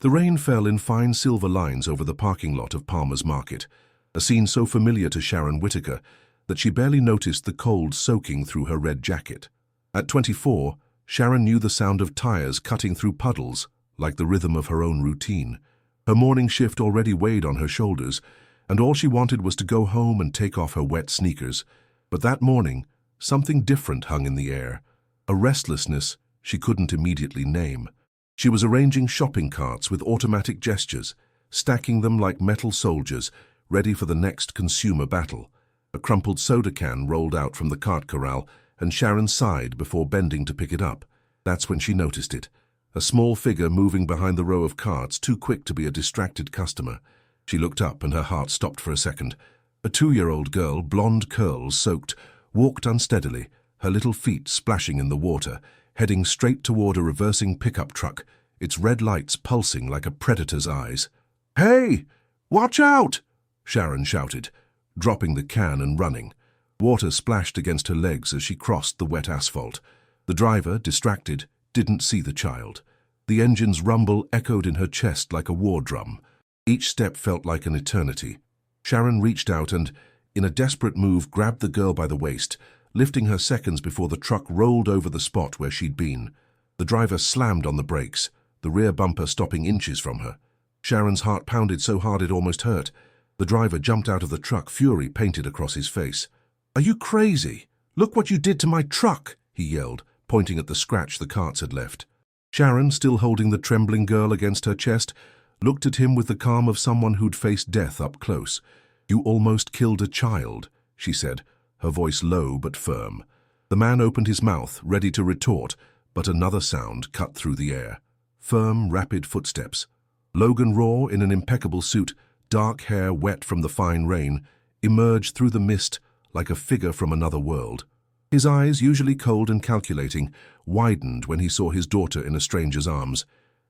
The rain fell in fine silver lines over the parking lot of Palmer's Market, a scene so familiar to Sharon Whittaker that she barely noticed the cold soaking through her red jacket. At 24, Sharon knew the sound of tires cutting through puddles, like the rhythm of her own routine. Her morning shift already weighed on her shoulders, and all she wanted was to go home and take off her wet sneakers. But that morning, something different hung in the air, a restlessness she couldn't immediately name. She was arranging shopping carts with automatic gestures, stacking them like metal soldiers, ready for the next consumer battle. A crumpled soda can rolled out from the cart corral, and Sharon sighed before bending to pick it up. That's when she noticed it. A small figure moving behind the row of carts, too quick to be a distracted customer. She looked up and her heart stopped for a second. A 2-year-old girl, blonde curls soaked, walked unsteadily, her little feet splashing in the water, heading straight toward a reversing pickup truck, its red lights pulsing like a predator's eyes. "Hey! Watch out!" Sharon shouted, dropping the can and running. Water splashed against her legs as she crossed the wet asphalt. The driver, distracted, didn't see the child. The engine's rumble echoed in her chest like a war drum. Each step felt like an eternity. Sharon reached out and, in a desperate move, grabbed the girl by the waist, lifting her seconds before the truck rolled over the spot where she'd been. The driver slammed on the brakes, the rear bumper stopping inches from her. Sharon's heart pounded so hard it almost hurt. The driver jumped out of the truck, fury painted across his face. "Are you crazy? Look what you did to my truck!" he yelled, pointing at the scratch the carts had left. Sharon, still holding the trembling girl against her chest, looked at him with the calm of someone who'd faced death up close. "You almost killed a child," she said, her voice low but firm. The man opened his mouth, ready to retort, but another sound cut through the air. Firm, rapid footsteps. Logan Raw, in an impeccable suit, dark hair wet from the fine rain, emerged through the mist like a figure from another world. His eyes, usually cold and calculating, widened when he saw his daughter in a stranger's arms.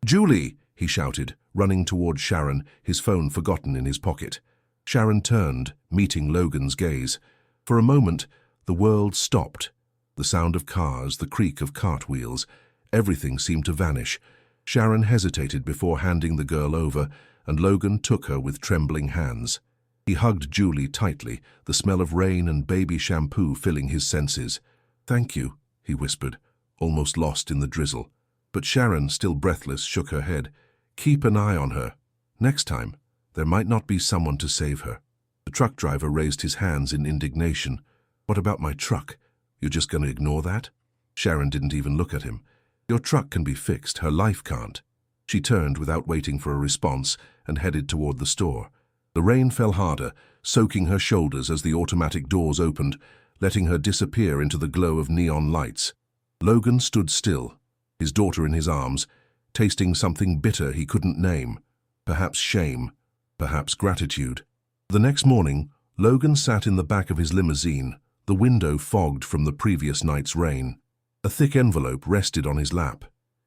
"Julie!" he shouted, running toward Sharon, his phone forgotten in his pocket. Sharon turned, meeting Logan's gaze. For a moment, the world stopped. The sound of cars, the creak of cartwheels, everything seemed to vanish. Sharon hesitated before handing the girl over, and Logan took her with trembling hands. He hugged Julie tightly, the smell of rain and baby shampoo filling his senses. "Thank you," he whispered, almost lost in the drizzle. But Sharon, still breathless, shook her head. "Keep an eye on her. Next time, there might not be someone to save her." The truck driver raised his hands in indignation. "What about my truck? You're just going to ignore that?" Sharon didn't even look at him. "Your truck can be fixed, her life can't." She turned without waiting for a response and headed toward the store. The rain fell harder, soaking her shoulders as the automatic doors opened, letting her disappear into the glow of neon lights. Logan stood still, his daughter in his arms, tasting something bitter he couldn't name. Perhaps shame, perhaps gratitude. The next morning, Logan sat in the back of his limousine, the window fogged from the previous night's rain. A thick envelope rested on his lap.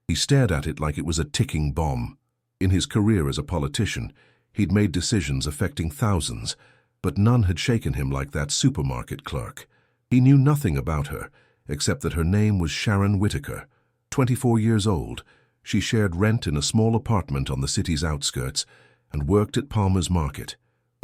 He stared at it like it was a ticking bomb. In his career as a politician, he'd made decisions affecting thousands, but none had shaken him like that supermarket clerk. He knew nothing about her, except that her name was Sharon Whittaker. 24 years old, she shared rent in a small apartment on the city's outskirts and worked at Palmer's Market.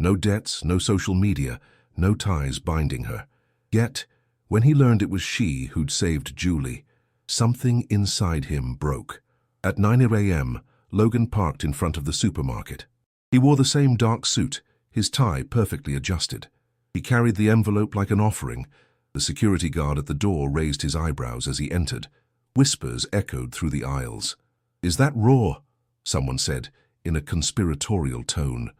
No debts, no social media, no ties binding her. Yet, when he learned it was she who'd saved Julie, something inside him broke. At 9 a.m., Logan parked in front of the supermarket. He wore the same dark suit, his tie perfectly adjusted. He carried the envelope like an offering. The security guard at the door raised his eyebrows as he entered. Whispers echoed through the aisles. "Is that Raw?" someone said, in a conspiratorial tone.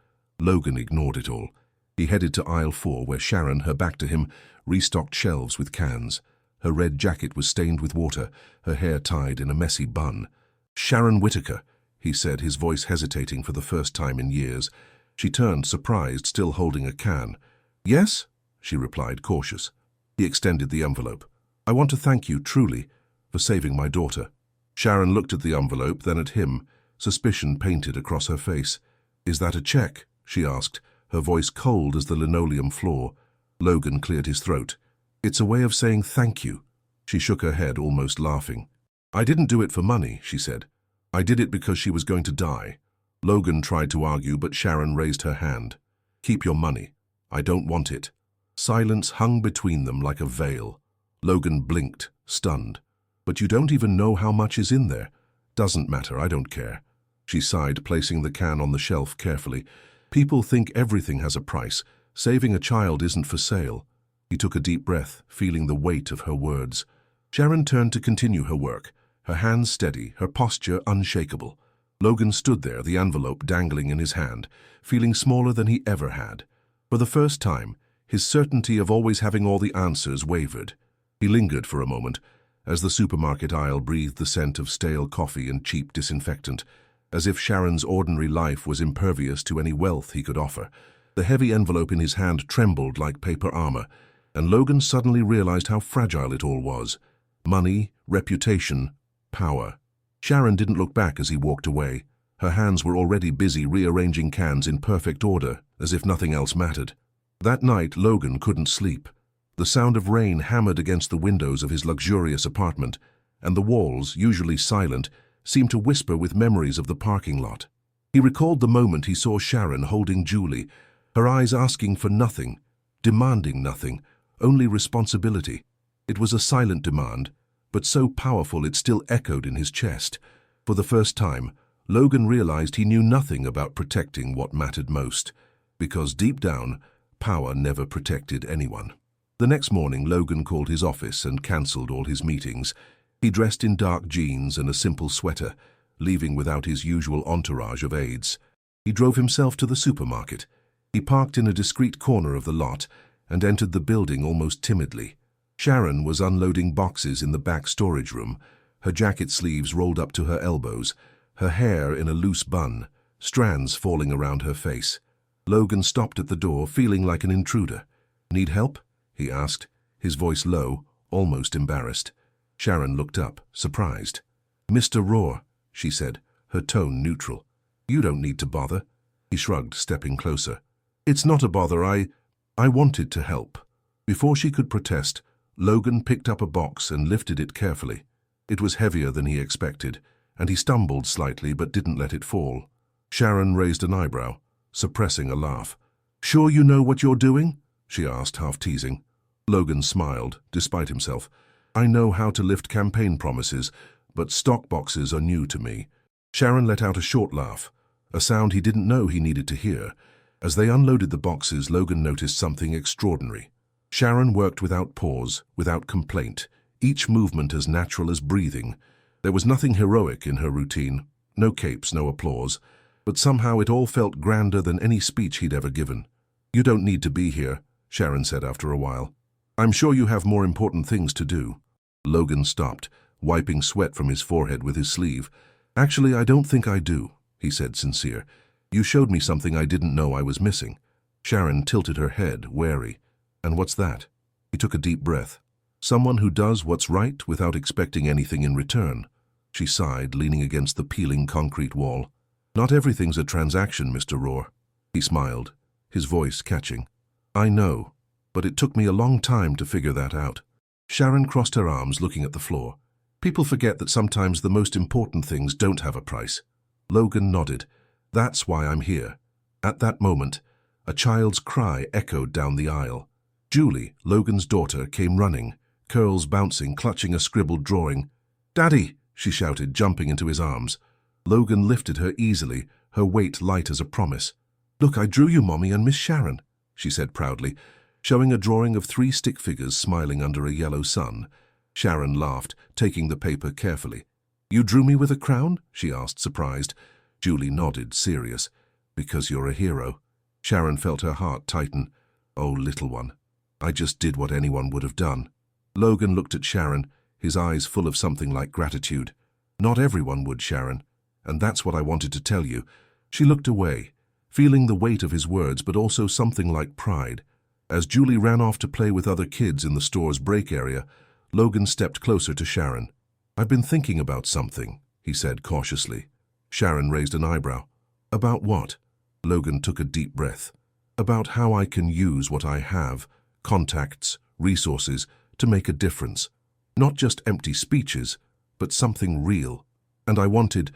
Logan ignored it all. He headed to aisle 4, where Sharon, her back to him, restocked shelves with cans. Her red jacket was stained with water, her hair tied in a messy bun. "Sharon Whittaker," he said, his voice hesitating for the first time in years. She turned, surprised, still holding a can. "Yes?" she replied, cautious. He extended the envelope. "I want to thank you, truly, for saving my daughter." Sharon looked at the envelope, then at him, suspicion painted across her face. "Is that a check?" she asked, her voice cold as the linoleum floor. Logan cleared his throat. "It's a way of saying thank you." She shook her head, almost laughing. "I didn't do it for money," she said. "I did it because she was going to die. Logan tried to argue, but Sharon raised her hand. Keep your money. I don't want it. Silence hung between them like a veil. Logan blinked, stunned. But you don't even know how much is in there. Doesn't matter, I don't care. She sighed, placing the can on the shelf carefully. People think everything has a price. Saving a child isn't for sale. He took a deep breath, feeling the weight of her words. Sharon turned to continue her work, her hands steady, her posture unshakable. Logan stood there, the envelope dangling in his hand, feeling smaller than he ever had. For the first time, his certainty of always having all the answers wavered. He lingered for a moment, as the supermarket aisle breathed the scent of stale coffee and cheap disinfectant, as if Sharon's ordinary life was impervious to any wealth he could offer. The heavy envelope in his hand trembled like paper armor, and Logan suddenly realized how fragile it all was. Money, reputation, power. Sharon didn't look back as he walked away. Her hands were already busy rearranging cans in perfect order, as if nothing else mattered. That night, Logan couldn't sleep. The sound of rain hammered against the windows of his luxurious apartment, and the walls, usually silent, seemed to whisper with memories of the parking lot. He recalled the moment he saw Sharon holding Julie, her eyes asking for nothing, demanding nothing, only responsibility. It was a silent demand, but so powerful it still echoed in his chest. For the first time, Logan realized he knew nothing about protecting what mattered most, because deep down, power never protected anyone. The next morning, Logan called his office and cancelled all his meetings. He dressed in dark jeans and a simple sweater, leaving without his usual entourage of aides. He drove himself to the supermarket. He parked in a discreet corner of the lot and entered the building almost timidly. Sharon was unloading boxes in the back storage room, her jacket sleeves rolled up to her elbows, her hair in a loose bun, strands falling around her face. Logan stopped at the door, feeling like an intruder. "Need help?" he asked, his voice low, almost embarrassed. Sharon looked up, surprised. "Mr. Rohr," she said, her tone neutral. "You don't need to bother." He shrugged, stepping closer. "It's not a bother, I wanted to help." Before she could protest, Logan picked up a box and lifted it carefully. It was heavier than he expected, and he stumbled slightly but didn't let it fall. Sharon raised an eyebrow, suppressing a laugh. "Sure you know what you're doing?" she asked, half teasing. Logan smiled, despite himself. "I know how to lift campaign promises, but stock boxes are new to me." Sharon let out a short laugh, a sound he didn't know he needed to hear. As they unloaded the boxes, Logan noticed something extraordinary. Sharon worked without pause, without complaint, each movement as natural as breathing. There was nothing heroic in her routine, no capes, no applause, but somehow it all felt grander than any speech he'd ever given. "You don't need to be here," Sharon said after a while. "I'm sure you have more important things to do." Logan stopped, wiping sweat from his forehead with his sleeve. "Actually, I don't think I do," he said, sincere. "You showed me something I didn't know I was missing." Sharon tilted her head, wary. "And what's that?" He took a deep breath. "Someone who does what's right without expecting anything in return." She sighed, leaning against the peeling concrete wall. "Not everything's a transaction, Mr. Rohr." He smiled, his voice catching. "I know, but it took me a long time to figure that out." Sharon crossed her arms, looking at the floor. "People forget that sometimes the most important things don't have a price." Logan nodded. "That's why I'm here." At that moment, a child's cry echoed down the aisle. Julie, Logan's daughter, came running, curls bouncing, clutching a scribbled drawing. "Daddy!" she shouted, jumping into his arms. Logan lifted her easily, her weight light as a promise. "Look, I drew you, Mommy and Miss Sharon," she said proudly, showing a drawing of 3 stick figures smiling under a yellow sun. Sharon laughed, taking the paper carefully. "You drew me with a crown?" she asked, surprised. Julie nodded, serious. "Because you're a hero." Sharon felt her heart tighten. "Oh, little one. I just did what anyone would have done." Logan looked at Sharon, his eyes full of something like gratitude. "Not everyone would, Sharon, and that's what I wanted to tell you." She looked away, feeling the weight of his words, but also something like pride. As Julie ran off to play with other kids in the store's break area, Logan stepped closer to Sharon. "I've been thinking about something," he said cautiously. Sharon raised an eyebrow. "About what?" Logan took a deep breath. "About how I can use what I have, contacts, resources, to make a difference. Not just empty speeches, but something real. And I wanted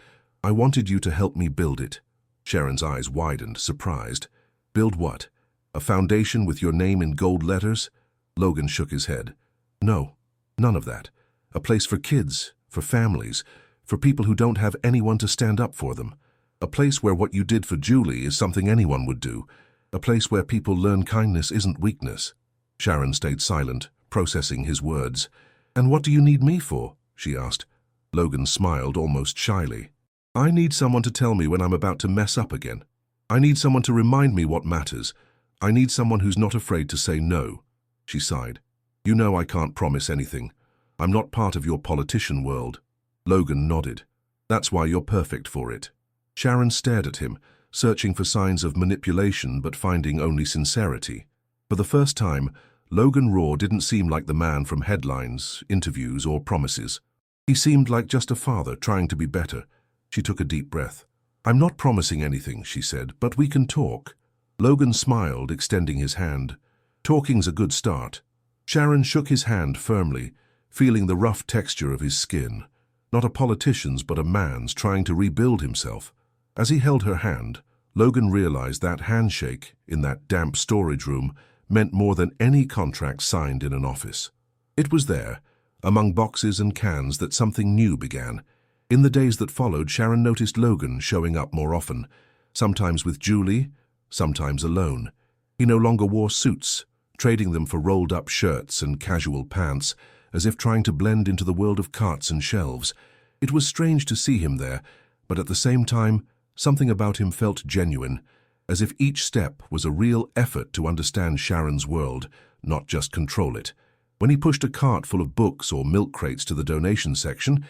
you to help me build it." Sharon's eyes widened, surprised. Build what? A foundation with your name in gold letters? Logan shook his head. No, none of that. A place for kids, for families, for people who don't have anyone to stand up for them. A place where what you did for Julie is something anyone would do. A place where people learn kindness isn't weakness. Sharon stayed silent, processing his words. And what do you need me for? She asked. Logan smiled almost shyly. I need someone to tell me when I'm about to mess up again. I need someone to remind me what matters. I need someone who's not afraid to say no. She sighed. You know I can't promise anything. I'm not part of your politician world. Logan nodded. That's why you're perfect for it. Sharon stared at him, searching for signs of manipulation but finding only sincerity. For the first time, Logan Raw didn't seem like the man from headlines, interviews, or promises. He seemed like just a father trying to be better. She took a deep breath. I'm not promising anything, she said, but we can talk. Logan smiled, extending his hand. Talking's a good start. Sharon shook his hand firmly, feeling the rough texture of his skin. Not a politician's, but a man's trying to rebuild himself. As he held her hand, Logan realized that handshake in that damp storage room meant more than any contract signed in an office. It was there, among boxes and cans, that something new began. In the days that followed, Sharon noticed Logan showing up more often, sometimes with Julie, sometimes alone. He no longer wore suits, trading them for rolled-up shirts and casual pants, as if trying to blend into the world of carts and shelves. It was strange to see him there, but at the same time, something about him felt genuine, as if each step was a real effort to understand Sharon's world, not just control it. When he pushed a cart full of books or milk crates to the donation section,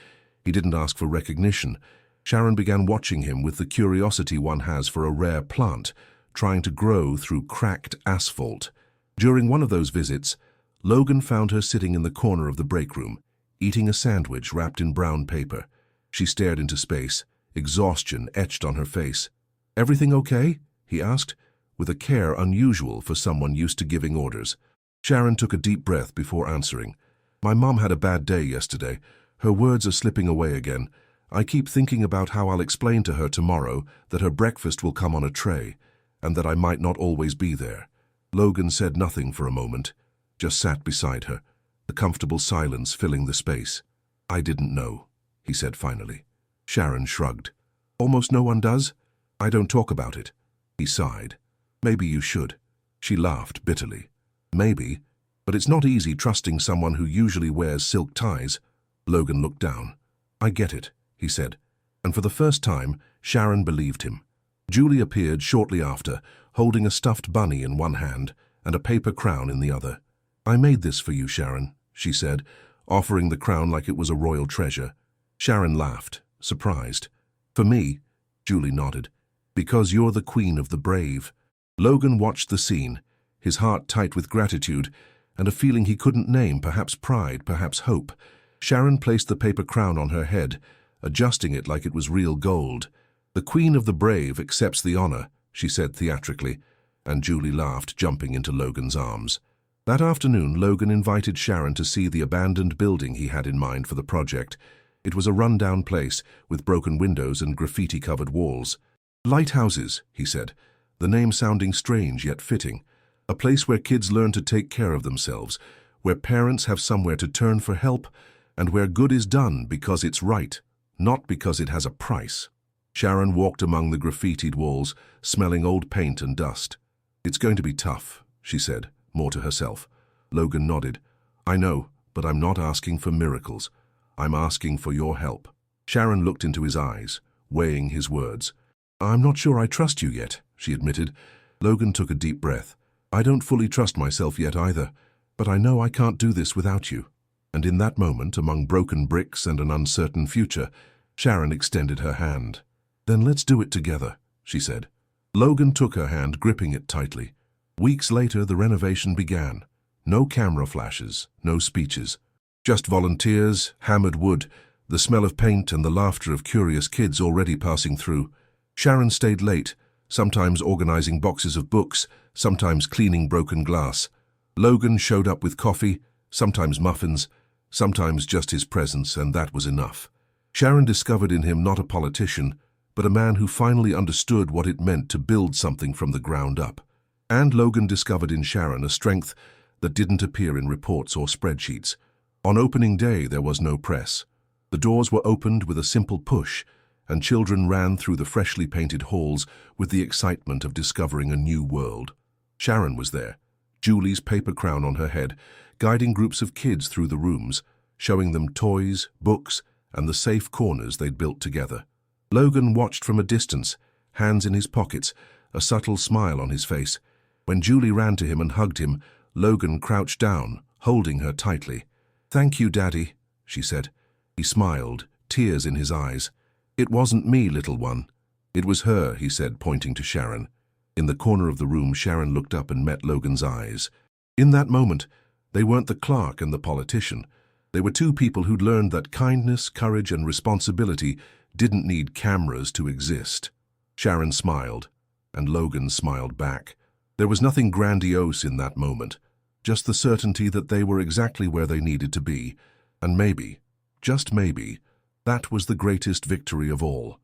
he didn't ask for recognition. Sharon began watching him with the curiosity one has for a rare plant, trying to grow through cracked asphalt. During one of those visits, Logan found her sitting in the corner of the break room, eating a sandwich wrapped in brown paper. She stared into space, exhaustion etched on her face. Everything okay? He asked, with a care unusual for someone used to giving orders. Sharon took a deep breath before answering. My mom had a bad day yesterday. Her words are slipping away again. I keep thinking about how I'll explain to her tomorrow that her breakfast will come on a tray, and that I might not always be there. Logan said nothing for a moment, just sat beside her, the comfortable silence filling the space. I didn't know, he said finally. Sharon shrugged. Almost no one does? I don't talk about it. He sighed. Maybe you should. She laughed bitterly. Maybe, but it's not easy trusting someone who usually wears silk ties. Logan looked down. I get it, he said, and for the first time, Sharon believed him. Julie appeared shortly after, holding a stuffed bunny in one hand and a paper crown in the other. I made this for you, Sharon, she said, offering the crown like it was a royal treasure. Sharon laughed, surprised. For me, Julie nodded, because you're the queen of the brave. Logan watched the scene, his heart tight with gratitude and a feeling he couldn't name, perhaps pride, perhaps hope. Sharon placed the paper crown on her head, adjusting it like it was real gold. The queen of the brave accepts the honor, she said theatrically, and Julie laughed, jumping into Logan's arms. That afternoon, Logan invited Sharon to see the abandoned building he had in mind for the project. It was a run-down place with broken windows and graffiti-covered walls. Lighthouses, he said, the name sounding strange yet fitting. A place where kids learn to take care of themselves, where parents have somewhere to turn for help, and where good is done because it's right, not because it has a price. Sharon walked among the graffitied walls, smelling old paint and dust. It's going to be tough, she said, more to herself. Logan nodded. I know, but I'm not asking for miracles. I'm asking for your help. Sharon looked into his eyes, weighing his words. I'm not sure I trust you yet, she admitted. Logan took a deep breath. I don't fully trust myself yet either, but I know I can't do this without you. And in that moment, among broken bricks and an uncertain future, Sharon extended her hand. Then let's do it together, she said. Logan took her hand, gripping it tightly. Weeks later, the renovation began. No camera flashes, no speeches. Just volunteers, hammered wood, the smell of paint and the laughter of curious kids already passing through. Sharon stayed late, sometimes organizing boxes of books, sometimes cleaning broken glass. Logan showed up with coffee, sometimes muffins, sometimes just his presence, and that was enough. Sharon discovered in him not a politician, but a man who finally understood what it meant to build something from the ground up. And Logan discovered in Sharon a strength that didn't appear in reports or spreadsheets. On opening day, there was no press. The doors were opened with a simple push, and children ran through the freshly painted halls with the excitement of discovering a new world. Sharon was there, Julie's paper crown on her head, guiding groups of kids through the rooms, showing them toys, books, and the safe corners they'd built together. Logan watched from a distance, hands in his pockets, a subtle smile on his face. When Julie ran to him and hugged him, Logan crouched down, holding her tightly. "Thank you, Daddy," she said. He smiled, tears in his eyes. "It wasn't me, little one. It was her," he said, pointing to Sharon. In the corner of the room, Sharon looked up and met Logan's eyes. In that moment, they weren't the clerk and the politician. They were two people who'd learned that kindness, courage, and responsibility didn't need cameras to exist. Sharon smiled, and Logan smiled back. There was nothing grandiose in that moment, just the certainty that they were exactly where they needed to be, and maybe, just maybe, that was the greatest victory of all.